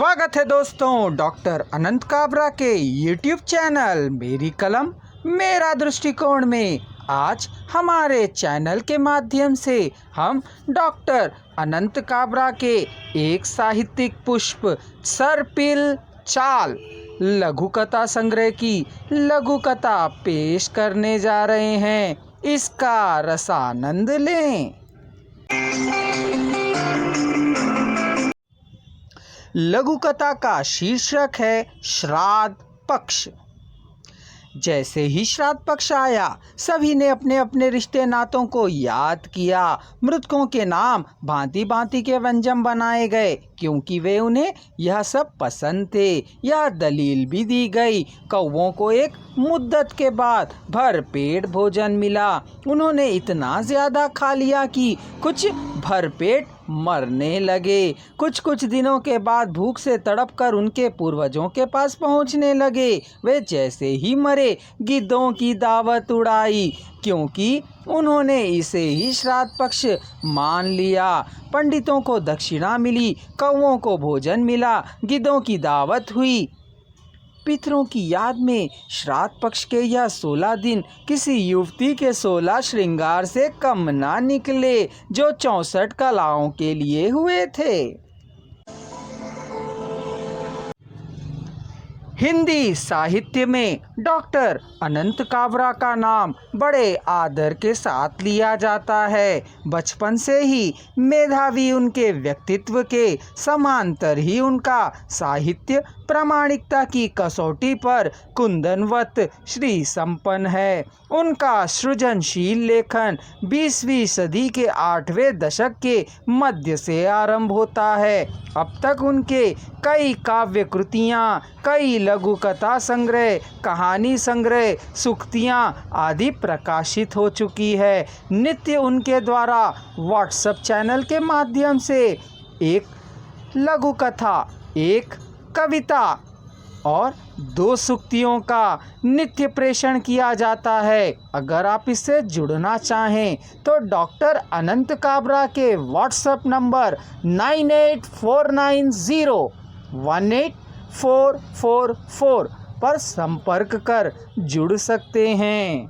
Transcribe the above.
स्वागत है दोस्तों डॉक्टर अनंत काबरा के यूट्यूब चैनल मेरी कलम मेरा दृष्टिकोण में। आज हमारे चैनल के माध्यम से हम डॉक्टर अनंत काबरा के एक साहित्यिक पुष्प सर्पिल चाल लघु कथा संग्रह की लघु कथा पेश करने जा रहे हैं। इसका रसानंद लें। लघु कथा का शीर्षक है श्राद्ध पक्ष। जैसे ही श्राद्ध पक्ष आया, सभी ने अपने अपने रिश्ते नातों को याद किया। मृतकों के नाम भांति भांति के व्यंजन बनाए गए, क्योंकि वे उन्हें यह सब पसंद थे। यह दलील भी दी गई, कौवों को एक मुद्दत के बाद भरपेट भोजन मिला। उन्होंने इतना ज़्यादा खा लिया कि कुछ भरपेट मरने लगे। कुछ दिनों के बाद भूख से तड़प कर उनके पूर्वजों के पास पहुंचने लगे। वे जैसे ही मरे, गिद्धों की दावत उड़ाई, क्योंकि उन्होंने इसे ही श्राद्ध पक्ष मान लिया। पंडितों को दक्षिणा मिली, कौवों को भोजन मिला, गिद्धों की दावत हुई। पितरों की याद में श्राद्ध पक्ष के यह 16 दिन किसी युवती के 16 श्रृंगार से कम ना निकले, जो 64 कलाओं के लिए हुए थे। हिंदी साहित्य में डॉक्टर अनंत काबरा का नाम बड़े आदर के साथ लिया जाता है। बचपन से ही मेधावी उनके व्यक्तित्व के समांतर ही उनका साहित्य प्रामाणिकता की कसौटी पर कुंदनवत श्री संपन्न है। उनका सृजनशील लेखन 20वीं सदी के 8वें दशक के मध्य से आरंभ होता है। अब तक उनके कई काव्य कृतियाँ, कई लघु कथा संग्रह, कहानी संग्रह, सूक्तियाँ आदि प्रकाशित हो चुकी है। नित्य उनके द्वारा व्हाट्सएप चैनल के माध्यम से एक लघु कथा, एक कविता और 2 सूक्तियों का नित्य प्रेषण किया जाता है। अगर आप इससे जुड़ना चाहें तो डॉक्टर अनंत काबरा के व्हाट्सएप नंबर 9849018444 पर संपर्क कर जुड़ सकते हैं।